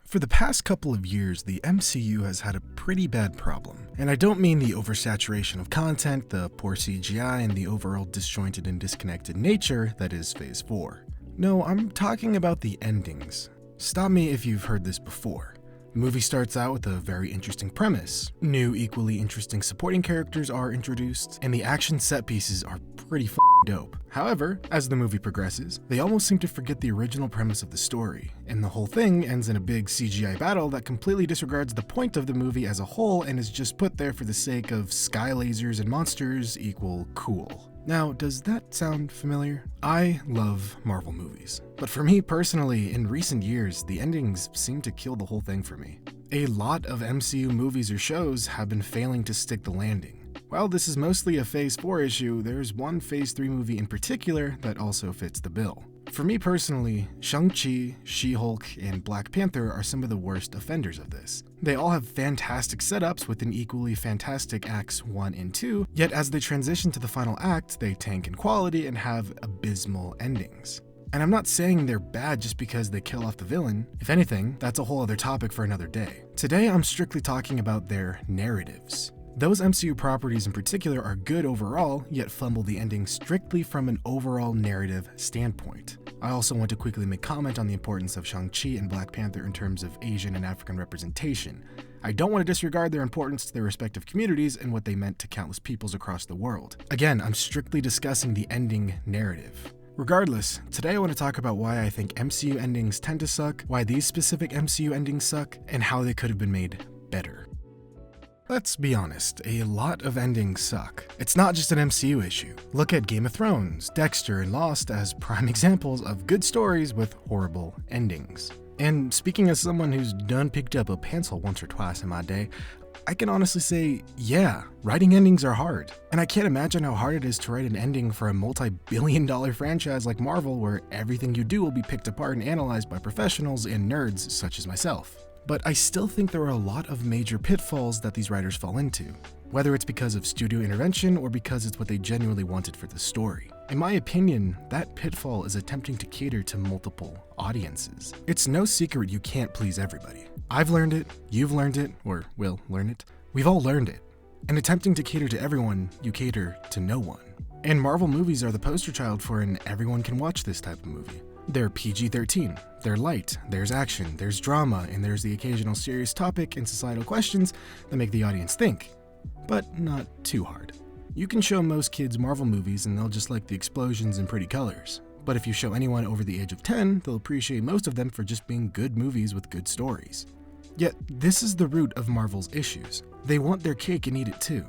For the past couple of years, the MCU has had a pretty bad problem. And I don't mean the oversaturation of content, the poor CGI, and the overall disjointed and disconnected nature that is Phase 4. No, I'm talking about the endings. Stop me if you've heard this before. The movie starts out with a very interesting premise. New, equally interesting supporting characters are introduced, and the action set pieces are pretty dope. However, as the movie progresses, they almost seem to forget the original premise of the story, and the whole thing ends in a big CGI battle that completely disregards the point of the movie as a whole and is just put there for the sake of sky lasers and monsters equal cool. Now, does that sound familiar? I love Marvel movies, but for me personally, in recent years, the endings seem to kill the whole thing for me. A lot of MCU movies or shows have been failing to stick the landing. While this is mostly a Phase 4 issue, there's one Phase 3 movie in particular that also fits the bill. For me personally, Shang-Chi, She-Hulk, and Black Panther are some of the worst offenders of this. They all have fantastic setups within equally fantastic acts 1 and 2, yet as they transition to the final act, they tank in quality and have abysmal endings. And I'm not saying they're bad just because they kill off the villain. If anything, that's a whole other topic for another day. Today, I'm strictly talking about their narratives. Those MCU properties in particular are good overall, yet fumble the ending strictly from an overall narrative standpoint. I also want to quickly make comment on the importance of Shang-Chi and Black Panther in terms of Asian and African representation. I don't want to disregard their importance to their respective communities and what they meant to countless peoples across the world. Again, I'm strictly discussing the ending narrative. Regardless, today I want to talk about why I think MCU endings tend to suck, why these specific MCU endings suck, and how they could have been made better. Let's be honest, a lot of endings suck. It's not just an MCU issue. Look at Game of Thrones, Dexter, and Lost as prime examples of good stories with horrible endings. And speaking as someone who's done picked up a pencil once or twice in my day, I can honestly say, yeah, writing endings are hard. And I can't imagine how hard it is to write an ending for a multi-billion-dollar franchise like Marvel where everything you do will be picked apart and analyzed by professionals and nerds such as myself. But I still think there are a lot of major pitfalls that these writers fall into, whether it's because of studio intervention or because it's what they genuinely wanted for the story. In my opinion, that pitfall is attempting to cater to multiple audiences. It's no secret you can't please everybody. I've learned it, you've learned it, or will learn it. We've all learned it. And attempting to cater to everyone, you cater to no one. And Marvel movies are the poster child for an everyone can watch this type of movie. They're PG-13, they're light, there's action, there's drama, and there's the occasional serious topic and societal questions that make the audience think. But not too hard. You can show most kids Marvel movies and they'll just like the explosions and pretty colors. But if you show anyone over the age of 10, they'll appreciate most of them for just being good movies with good stories. Yet, this is the root of Marvel's issues. They want their cake and eat it too.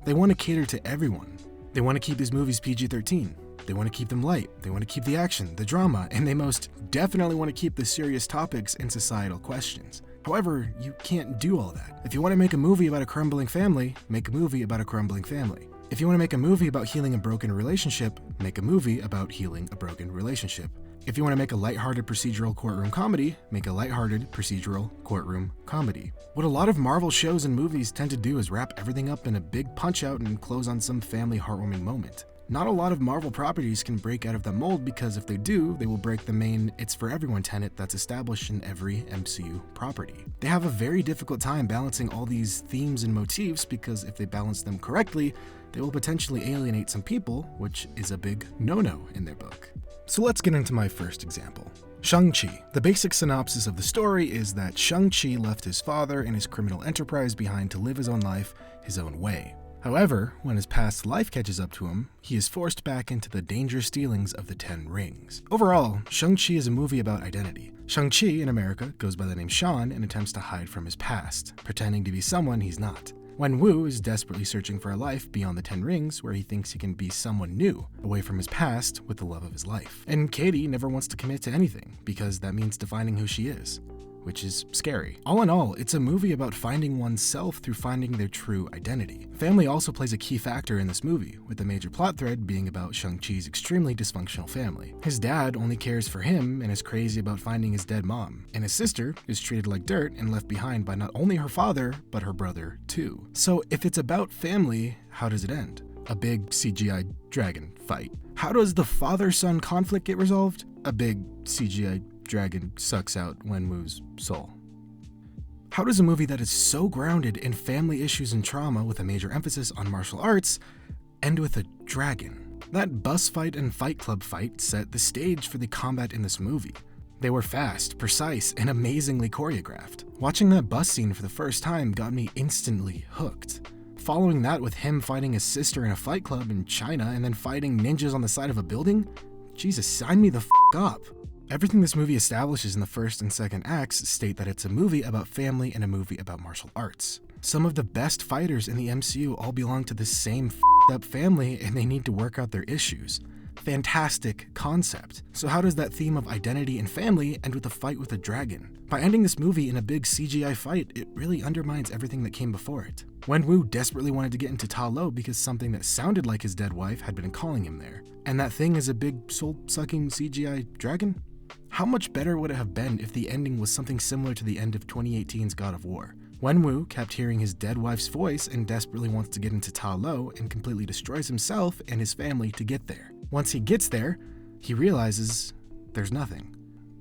They want to cater to everyone. They want to keep these movies PG-13. They want to keep them light, they want to keep the action, the drama, and they most definitely want to keep the serious topics and societal questions. However, you can't do all that. If you want to make a movie about a crumbling family, make a movie about a crumbling family. If you want to make a movie about healing a broken relationship, make a movie about healing a broken relationship. If you want to make a lighthearted procedural courtroom comedy, make a lighthearted procedural courtroom comedy. What a lot of Marvel shows and movies tend to do is wrap everything up in a big punch-out and close on some family heartwarming moment. Not a lot of Marvel properties can break out of that mold because if they do, they will break the main it's for everyone tenet that's established in every MCU property. They have a very difficult time balancing all these themes and motifs because if they balance them correctly, they will potentially alienate some people, which is a big no-no in their book. So let's get into my first example. Shang-Chi. The basic synopsis of the story is that Shang-Chi left his father and his criminal enterprise behind to live his own life his own way. However, when his past life catches up to him, he is forced back into the dangerous dealings of the 10 Rings. Overall, Shang-Chi is a movie about identity. Shang-Chi in America goes by the name Sean and attempts to hide from his past, pretending to be someone he's not. When Wu is desperately searching for a life beyond the 10 Rings where he thinks he can be someone new, away from his past with the love of his life. And Katie never wants to commit to anything, because that means defining who she is, which is scary. All in all, it's a movie about finding oneself through finding their true identity. Family also plays a key factor in this movie, with the major plot thread being about Shang-Chi's extremely dysfunctional family. His dad only cares for him and is crazy about finding his dead mom, and his sister is treated like dirt and left behind by not only her father, but her brother too. So if it's about family, how does it end? A big CGI dragon fight. How does the father-son conflict get resolved? A big CGI dragon sucks out Wenwu's soul. How does a movie that is so grounded in family issues and trauma with a major emphasis on martial arts end with a dragon? That bus fight and Fight Club fight set the stage for the combat in this movie. They were fast, precise, and amazingly choreographed. Watching that bus scene for the first time got me instantly hooked. Following that with him fighting his sister in a fight club in China and then fighting ninjas on the side of a building? Jesus, sign me the f*** up. Everything this movie establishes in the first and second acts state that it's a movie about family and a movie about martial arts. Some of the best fighters in the MCU all belong to the same f***ed up family and they need to work out their issues. Fantastic concept. So how does that theme of identity and family end with a fight with a dragon? By ending this movie in a big CGI fight, it really undermines everything that came before it. Wenwu desperately wanted to get into Ta Lo because something that sounded like his dead wife had been calling him there. And that thing is a big soul-sucking CGI dragon? How much better would it have been if the ending was something similar to the end of 2018's God of War? Wenwu kept hearing his dead wife's voice and desperately wants to get into Ta Lo and completely destroys himself and his family to get there. Once he gets there, he realizes there's nothing.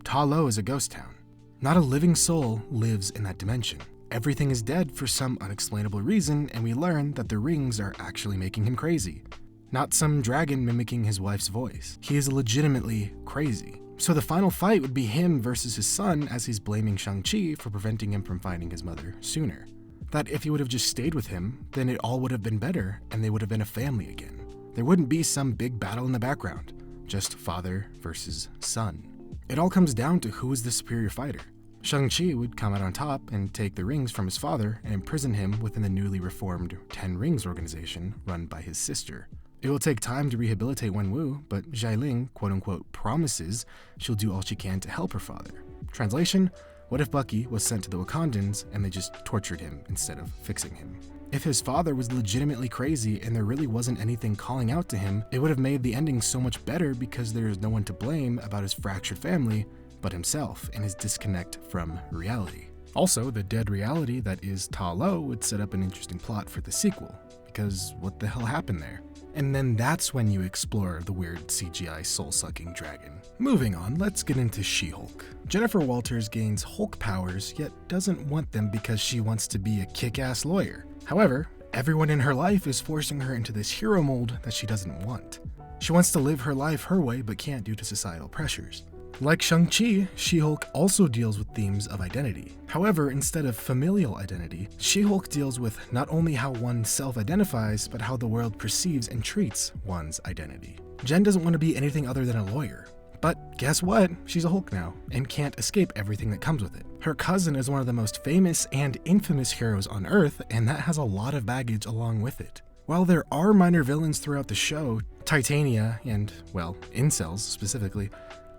Ta Lo is a ghost town. Not a living soul lives in that dimension. Everything is dead for some unexplainable reason, and we learn that the rings are actually making him crazy. Not some dragon mimicking his wife's voice. He is legitimately crazy. So the final fight would be him versus his son as he's blaming Shang-Chi for preventing him from finding his mother sooner. That if he would have just stayed with him, then it all would have been better and they would have been a family again. There wouldn't be some big battle in the background, just father versus son. It all comes down to who is the superior fighter. Shang-Chi would come out on top and take the rings from his father and imprison him within the newly reformed 10 Rings organization run by his sister. It will take time to rehabilitate Wenwu, but Xialing, quote-unquote, promises she'll do all she can to help her father. Translation: what if Bucky was sent to the Wakandans and they just tortured him instead of fixing him? If his father was legitimately crazy and there really wasn't anything calling out to him, it would have made the ending so much better because there is no one to blame about his fractured family but himself and his disconnect from reality. Also, the dead reality that is Ta Lo would set up an interesting plot for the sequel, because what the hell happened there? And then that's when you explore the weird CGI soul-sucking dragon. Moving on, let's get into She-Hulk. Jennifer Walters gains Hulk powers, yet doesn't want them because she wants to be a kick-ass lawyer. However, everyone in her life is forcing her into this hero mold that she doesn't want. She wants to live her life her way, but can't due to societal pressures. Like Shang-Chi, She-Hulk also deals with themes of identity. However, instead of familial identity, She-Hulk deals with not only how one self-identifies, but how the world perceives and treats one's identity. Jen doesn't want to be anything other than a lawyer. But guess what? She's a Hulk now, and can't escape everything that comes with it. Her cousin is one of the most famous and infamous heroes on Earth, and that has a lot of baggage along with it. While there are minor villains throughout the show, Titania and, well, incels specifically,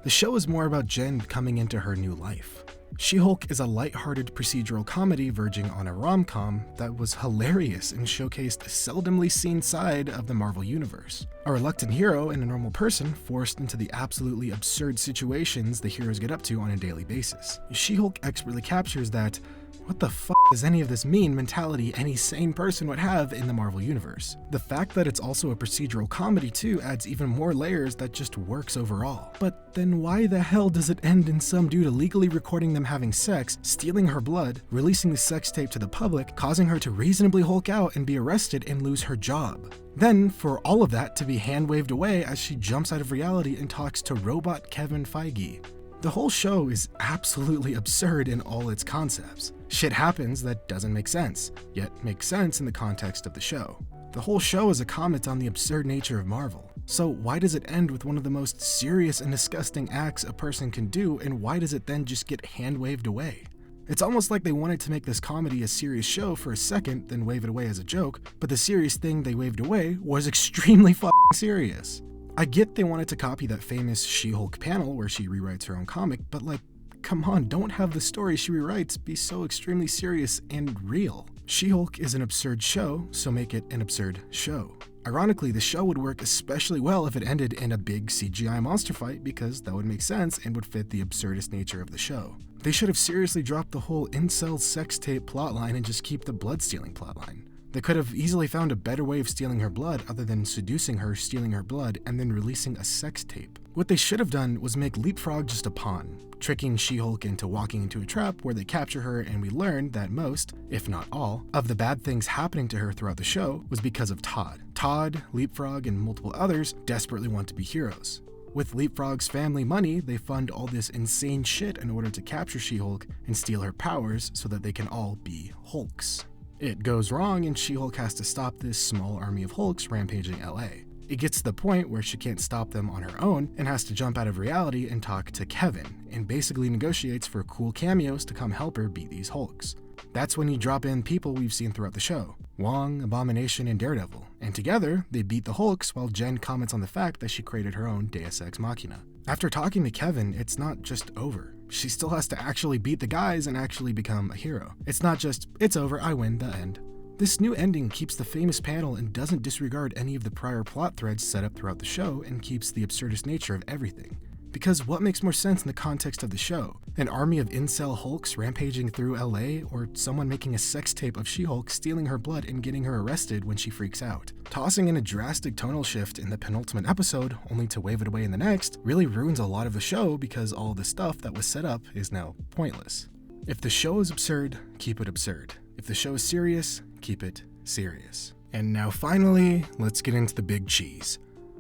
the show is more about Jen coming into her new life. She-Hulk is a lighthearted procedural comedy verging on a rom-com that was hilarious and showcased a seldomly seen side of the Marvel Universe. A reluctant hero and a normal person forced into the absolutely absurd situations the heroes get up to on a daily basis. She-Hulk expertly captures that what the f does any of this mean mentality any sane person would have in the Marvel Universe. The fact that it's also a procedural comedy too adds even more layers that just works overall. But then why the hell does it end in some dude illegally recording them having sex, stealing her blood, releasing the sex tape to the public, causing her to reasonably Hulk out and be arrested and lose her job? Then, for all of that to be hand-waved away as she jumps out of reality and talks to robot Kevin Feige. The whole show is absolutely absurd in all its concepts. Shit happens that doesn't make sense, yet makes sense in the context of the show. The whole show is a comment on the absurd nature of Marvel. So why does it end with one of the most serious and disgusting acts a person can do, and why does it then just get hand-waved away? It's almost like they wanted to make this comedy a serious show for a second, then wave it away as a joke, but the serious thing they waved away was extremely f***ing serious. I get they wanted to copy that famous She-Hulk panel where she rewrites her own comic, but like, come on, don't have the story she rewrites be so extremely serious and real. She-Hulk is an absurd show, so make it an absurd show. Ironically, the show would work especially well if it ended in a big CGI monster fight because that would make sense and would fit the absurdist nature of the show. They should have seriously dropped the whole incel sex tape plotline and just keep the blood-stealing plotline. They could have easily found a better way of stealing her blood other than seducing her, stealing her blood, and then releasing a sex tape. What they should have done was make Leapfrog just a pawn, tricking She-Hulk into walking into a trap where they capture her, and we learn that most, if not all, of the bad things happening to her throughout the show was because of Todd. Todd, Leapfrog, and multiple others desperately want to be heroes. With Leapfrog's family money, they fund all this insane shit in order to capture She-Hulk and steal her powers so that they can all be Hulks. It goes wrong and She-Hulk has to stop this small army of Hulks rampaging LA. It gets to the point where she can't stop them on her own and has to jump out of reality and talk to Kevin, and basically negotiates for cool cameos to come help her beat these Hulks. That's when you drop in people we've seen throughout the show, Wong, Abomination, and Daredevil, and together they beat the Hulks while Jen comments on the fact that she created her own Deus Ex Machina. After talking to Kevin, it's not just over. She still has to actually beat the guys and actually become a hero. It's not just, it's over, I win, the end. This new ending keeps the famous panel and doesn't disregard any of the prior plot threads set up throughout the show and keeps the absurdist nature of everything. Because what makes more sense in the context of the show? An army of incel Hulks rampaging through LA, or someone making a sex tape of She-Hulk stealing her blood and getting her arrested when she freaks out? Tossing in a drastic tonal shift in the penultimate episode, only to wave it away in the next, really ruins a lot of the show because all the stuff that was set up is now pointless. If the show is absurd, keep it absurd. If the show is serious, keep it serious. And now finally, let's get into the big cheese.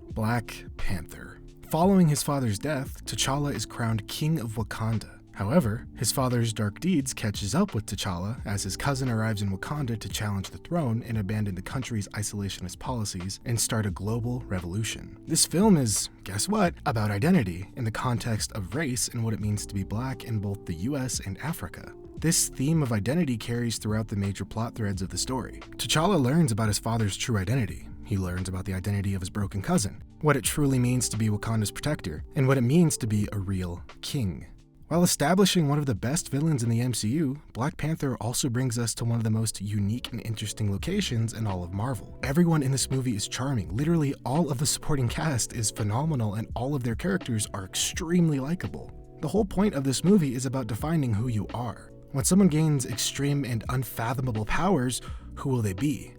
Black Panther. Following his father's death, T'Challa is crowned King of Wakanda. However, his father's dark deeds catches up with T'Challa as his cousin arrives in Wakanda to challenge the throne and abandon the country's isolationist policies and start a global revolution. This film is, guess what, about identity in the context of race and what it means to be black in both the US and Africa. This theme of identity carries throughout the major plot threads of the story. T'Challa learns about his father's true identity. He learns about the identity of his broken cousin, what it truly means to be Wakanda's protector, and what it means to be a real king. While establishing one of the best villains in the MCU, Black Panther also brings us to one of the most unique and interesting locations in all of Marvel. Everyone in this movie is charming. Literally all of the supporting cast is phenomenal and all of their characters are extremely likable. The whole point of this movie is about defining who you are. When someone gains extreme and unfathomable powers, who will they be?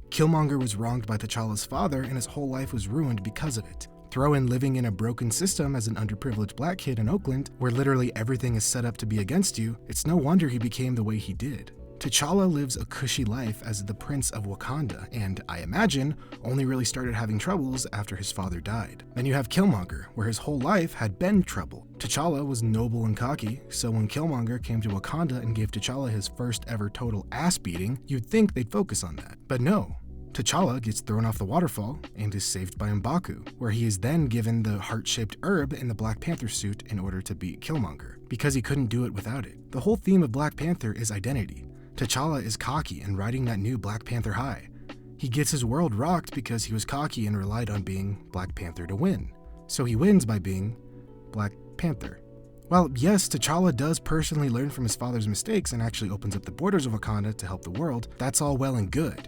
Killmonger was wronged by T'Challa's father and his whole life was ruined because of it. Throw in living in a broken system as an underprivileged black kid in Oakland, where literally everything is set up to be against you, it's no wonder he became the way he did. T'Challa lives a cushy life as the Prince of Wakanda, and I imagine only really started having troubles after his father died. Then you have Killmonger, where his whole life had been trouble. T'Challa was noble and cocky, so when Killmonger came to Wakanda and gave T'Challa his first ever total ass beating, you'd think they'd focus on that. But no. T'Challa gets thrown off the waterfall and is saved by M'Baku, where he is then given the heart-shaped herb in the Black Panther suit in order to beat Killmonger, because he couldn't do it without it. The whole theme of Black Panther is identity. T'Challa is cocky and riding that new Black Panther high. He gets his world rocked because he was cocky and relied on being Black Panther to win. So he wins by being Black Panther. While yes, T'Challa does personally learn from his father's mistakes and actually opens up the borders of Wakanda to help the world, that's all well and good.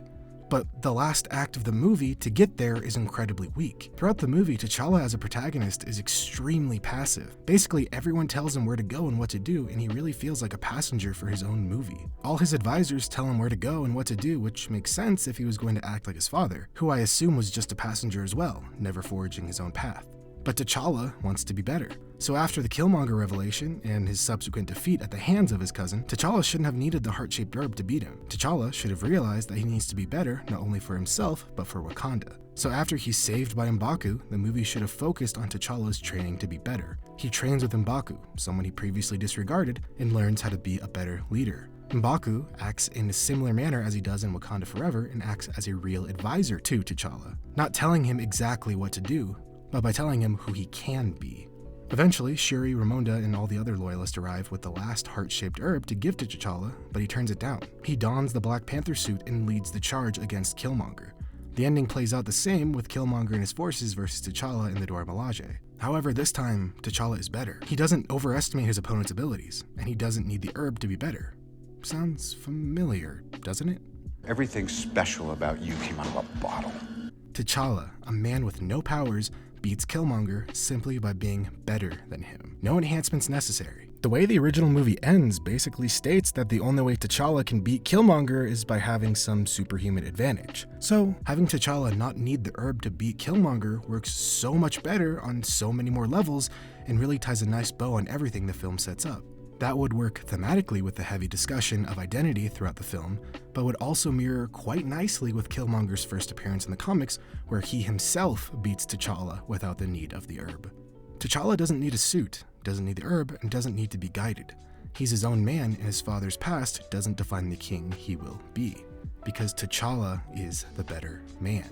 But the last act of the movie to get there is incredibly weak. Throughout the movie, T'Challa as a protagonist is extremely passive. Basically, everyone tells him where to go and what to do, and he really feels like a passenger for his own movie. All his advisors tell him where to go and what to do, which makes sense if he was going to act like his father, who I assume was just a passenger as well, never forging his own path. But T'Challa wants to be better. So after the Killmonger revelation and his subsequent defeat at the hands of his cousin, T'Challa shouldn't have needed the heart-shaped herb to beat him. T'Challa should have realized that he needs to be better not only for himself, but for Wakanda. So after he's saved by M'Baku, the movie should have focused on T'Challa's training to be better. He trains with M'Baku, someone he previously disregarded, and learns how to be a better leader. M'Baku acts in a similar manner as he does in Wakanda Forever and acts as a real advisor to T'Challa, not telling him exactly what to do, but by telling him who he can be. Eventually, Shuri, Ramonda, and all the other loyalists arrive with the last heart-shaped herb to give to T'Challa, but he turns it down. He dons the Black Panther suit and leads the charge against Killmonger. The ending plays out the same with Killmonger and his forces versus T'Challa in the Dora Milaje. However, this time, T'Challa is better. He doesn't overestimate his opponent's abilities, and he doesn't need the herb to be better. Sounds familiar, doesn't it? Everything special about you came out of a bottle. T'Challa, a man with no powers, beats Killmonger simply by being better than him. No enhancements necessary. The way the original movie ends basically states that the only way T'Challa can beat Killmonger is by having some superhuman advantage. So, having T'Challa not need the herb to beat Killmonger works so much better on so many more levels and really ties a nice bow on everything the film sets up. That would work thematically with the heavy discussion of identity throughout the film, but would also mirror quite nicely with Killmonger's first appearance in the comics, where he himself beats T'Challa without the need of the herb. T'Challa doesn't need a suit, doesn't need the herb, and doesn't need to be guided. He's his own man, and his father's past doesn't define the king he will be, because T'Challa is the better man.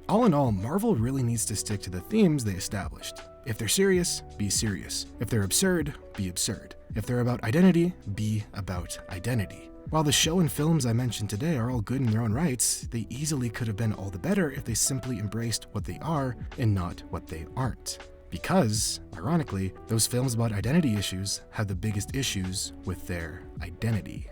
All in all, Marvel really needs to stick to the themes they established. If they're serious, be serious. If they're absurd, be absurd. If they're about identity, be about identity. While the show and films I mentioned today are all good in their own rights, they easily could have been all the better if they simply embraced what they are and not what they aren't. Because, ironically, those films about identity issues have the biggest issues with their identity.